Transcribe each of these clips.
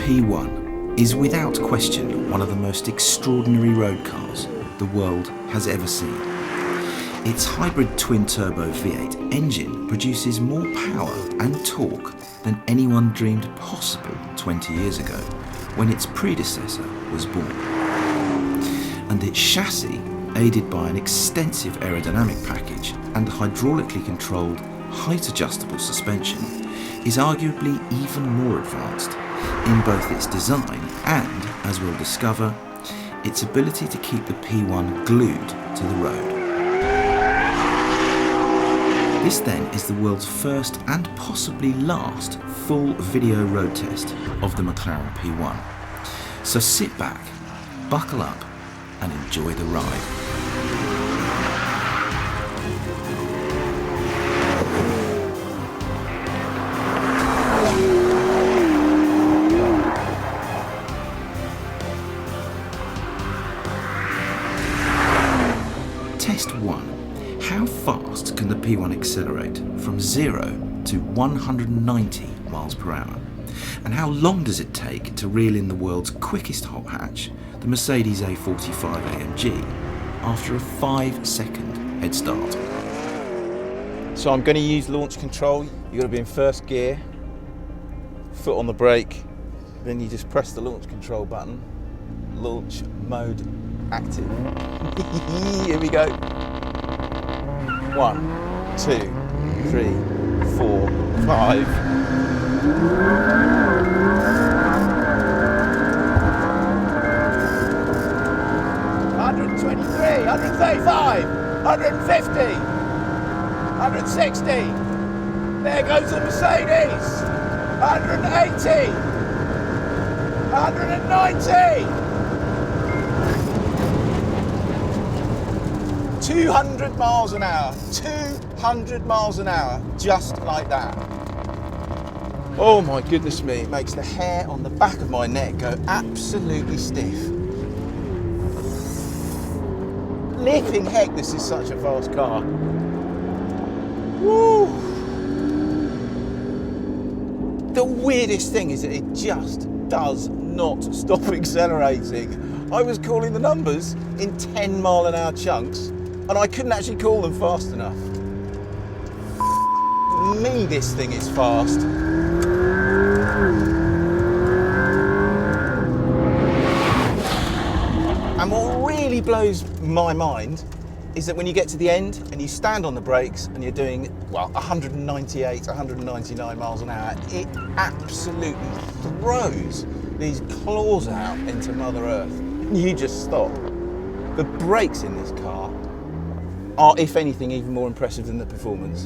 P1 is without question one of the most extraordinary road cars the world has ever seen. Its hybrid twin-turbo V8 engine produces more power and torque than anyone dreamed possible 20 years ago, when its predecessor was born. And its chassis, aided by an extensive aerodynamic package and hydraulically controlled height-adjustable suspension, is arguably even more advanced in both its design and, as we'll discover, its ability to keep the P1 glued to the road. This then is the world's first and possibly last full video road test of the McLaren P1. So sit back, buckle up and enjoy the ride. Test 1. How fast can the P1 accelerate from 0 to 190 miles per hour? And how long does it take to reel in the world's quickest hot hatch, the Mercedes A45 AMG, after a 5-second head start? So I'm going to use launch control. You've got to be in first gear, foot on the brake, then you just press the launch control button. Launch mode active. Here we go. 1, 2, 3, 4, 5. 123, 135, 150, 160. There goes the Mercedes. 180, 190. 200 miles an hour, 200 miles an hour, just like that. Oh my goodness me, it makes the hair on the back of my neck go absolutely stiff. Flipping heck, this is such a fast car. Woo! The weirdest thing is that it just does not stop accelerating. I was calling the numbers in 10 mile an hour chunks, and I couldn't actually call them fast enough. Me, this thing is fast. And what really blows my mind is that when you get to the end and you stand on the brakes and you're doing, well, 198, 199 miles an hour, it absolutely throws these claws out into Mother Earth. You just stop. The brakes in this car are, if anything, even more impressive than the performance.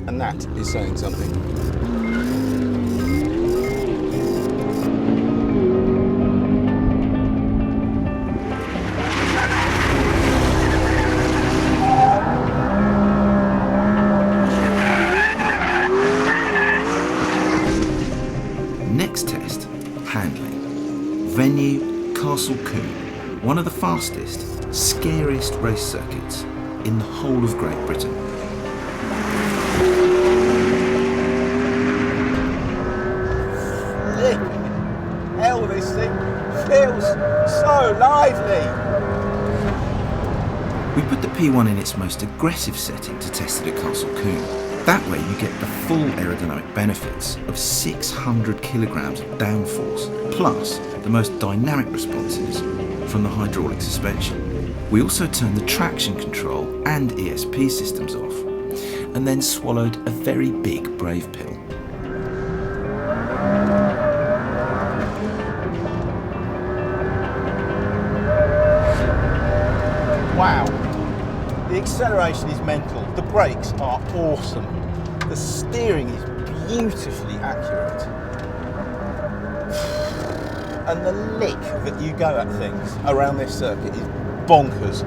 And that is saying something. Next test, handling. Venue, Castle Combe, one of the fastest, scariest race circuits in the whole of Great Britain. Flipping hell, this thing feels so lively. We put the P1 in its most aggressive setting to test it at Castle Combe. That way you get the full aerodynamic benefits of 600 kilograms of downforce, plus the most dynamic responses from the hydraulic suspension. We also turned the traction control and ESP systems off, and then swallowed a very big brave pill. Wow, the acceleration is mental. The brakes are awesome. The steering is beautifully accurate. And the lick that you go at things around this circuit is bonkers.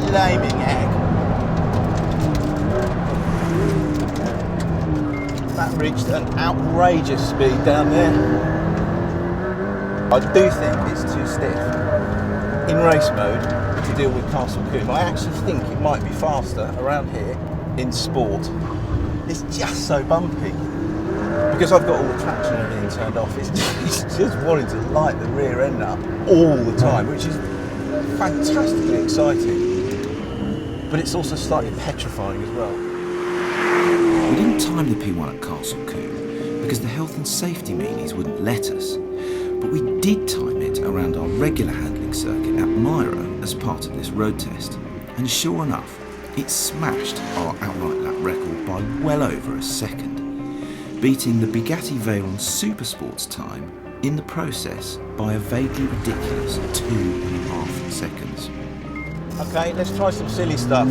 Flaming heck. That reached an outrageous speed down there. I do think it's too stiff in race mode to deal with Castle Combe. I actually think it might be faster around here in sport. it's just so bumpy. Because I've got all the traction and everything turned off, it's just wanting to light the rear end up all the time, which is fantastically exciting. But it's also slightly petrifying as well. We didn't time the P1 at Castle Combe because the health and safety meanies wouldn't let us. But we did time it around our regular handling circuit at Myra as part of this road test. And sure enough, it smashed our outright lap record by well over a second, beating the Bugatti Veyron Supersport's time in the process by a vaguely ridiculous 2.5 seconds. Okay, let's try some silly stuff.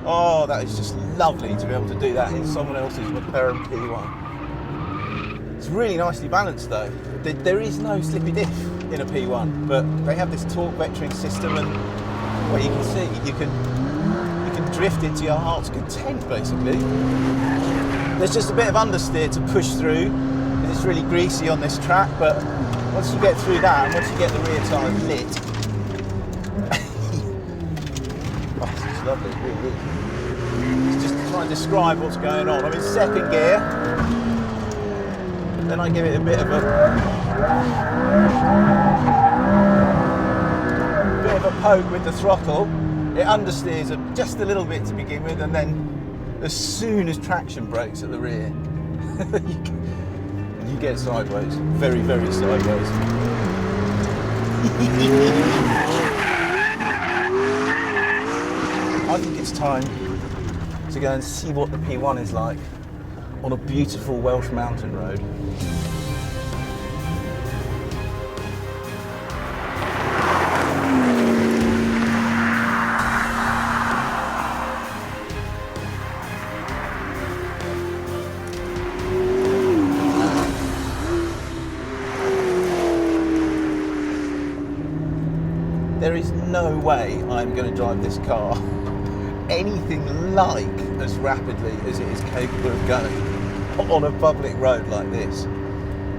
Oh, that is just lovely to be able to do that in someone else's McLaren P1. It's really nicely balanced though. There is no slippy diff in a P1, but they have this torque vectoring system, and well, you can see you can drift it to your heart's content basically. There's just a bit of understeer to push through because it's really greasy on this track, but once you get through that and once you get the rear tyre lit, oh, this is lovely, it really is. Just to try and describe what's going on. I'm in second gear, then I give it a bit of a poke with the throttle. It understeers just a little bit to begin with, and then as soon as traction breaks at the rear, you get sideways, very, very sideways. I think it's time to go and see what the P1 is like on a beautiful Welsh mountain road. There is no way I'm going to drive this car anything like as rapidly as it is capable of going on a public road like this,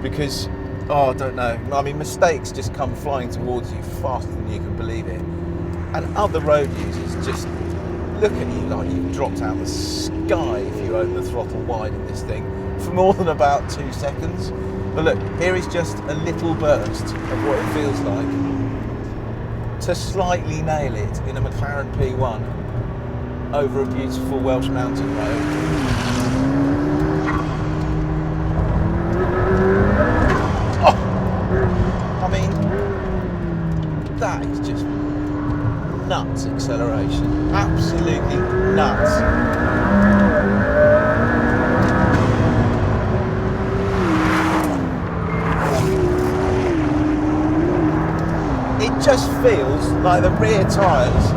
because, oh, I don't know, I mean, mistakes just come flying towards you faster than you can believe it, and other road users just look at you like you've dropped out of the sky if you open the throttle wide in this thing for more than about 2 seconds. But look, here is just a little burst of what it feels like to slightly nail it in a McLaren P1 over a beautiful Welsh mountain road. Oh, I mean, that is just nuts acceleration, absolutely nuts. It just feels like the rear tyres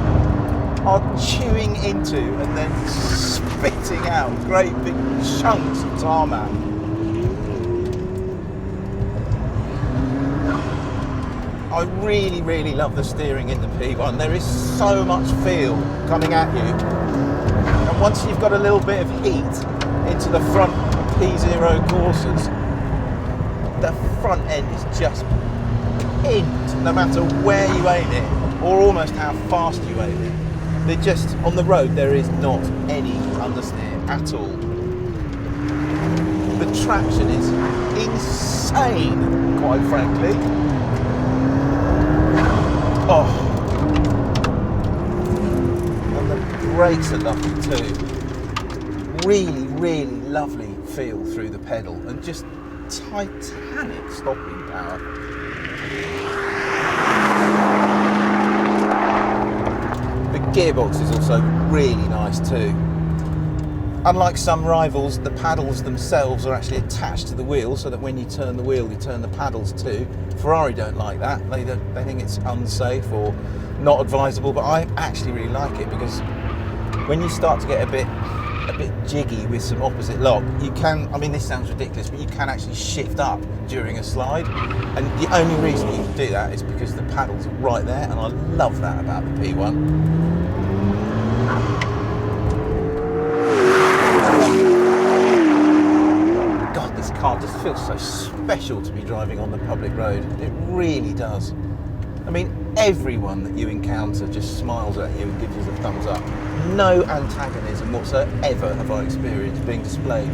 are chewing into and then spitting out great big chunks of tarmac. I really, really love the steering in the P1. There is so much feel coming at you. And once you've got a little bit of heat into the front P0 Corsas, the front end is just pinned no matter where you aim it or almost how fast you aim it. They're just, on the road there is not any understeer at all. The traction is insane, quite frankly. Oh, and the brakes are lovely too. Really, really lovely feel through the pedal and just titanic stopping power. The gearbox is also really nice too. Unlike some rivals, the paddles themselves are actually attached to the wheel so that when you turn the wheel, you turn the paddles too. Ferrari don't like that. They think it's unsafe or not advisable, but I actually really like it because when you start to get a bit jiggy with some opposite lock, you can, I mean this sounds ridiculous, but you can actually shift up during a slide, and the only reason you can do that is because the paddles are right there, and I love that about the P1. God, this car just feels so special to be driving on the public road. It really does. I mean, everyone that you encounter just smiles at you and gives you the thumbs up. No antagonism whatsoever have I experienced being displayed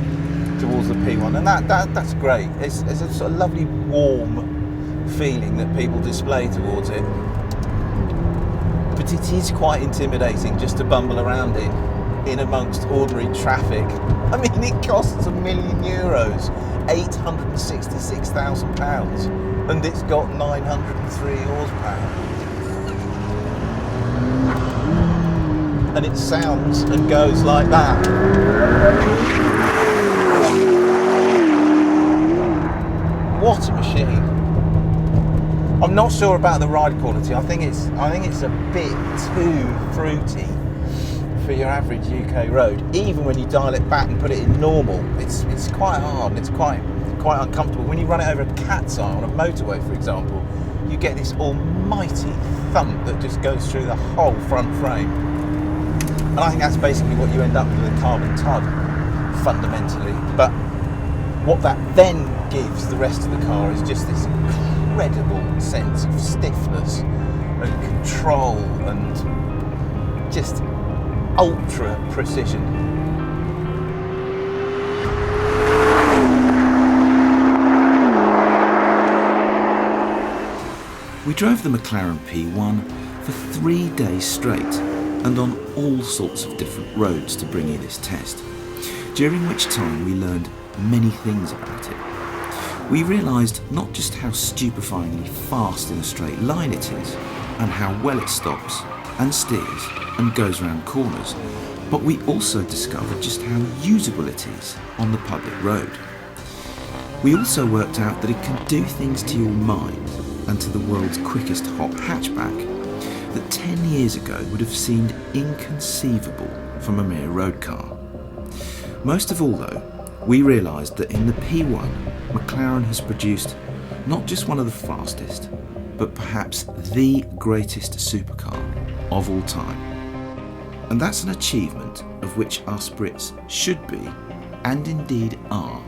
towards the P1, and that's great. It's a sort of lovely, warm feeling that people display towards it. But it is quite intimidating just to bumble around in amongst ordinary traffic. I mean, it costs €1 million, £866,000, and it's got 903 horsepower. And it sounds and goes like that. What a machine! I'm not sure about the ride quality. I think it's a bit too fruity for your average UK road. Even when you dial it back and put it in normal, it's quite hard and it's quite uncomfortable. When you run it over a cat's eye on a motorway, for example, you get this almighty thump that just goes through the whole front frame. And I think that's basically what you end up with a carbon tub, fundamentally. But what that then gives the rest of the car is just this incredible sense of stiffness and control and just ultra precision. We drove the McLaren P1 for 3 days straight and on all sorts of different roads to bring you this test, during which time we learned many things about it. We realised not just how stupefyingly fast in a straight line it is, and how well it stops and steers and goes around corners, but we also discovered just how usable it is on the public road. We also worked out that it can do things to your mind and to the world's quickest hot hatchback that 10 years ago would have seemed inconceivable from a mere road car. Most of all though, we realised that in the P1, McLaren has produced not just one of the fastest, but perhaps the greatest supercar of all time. And that's an achievement of which us Brits should be, and indeed are,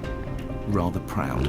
rather proud.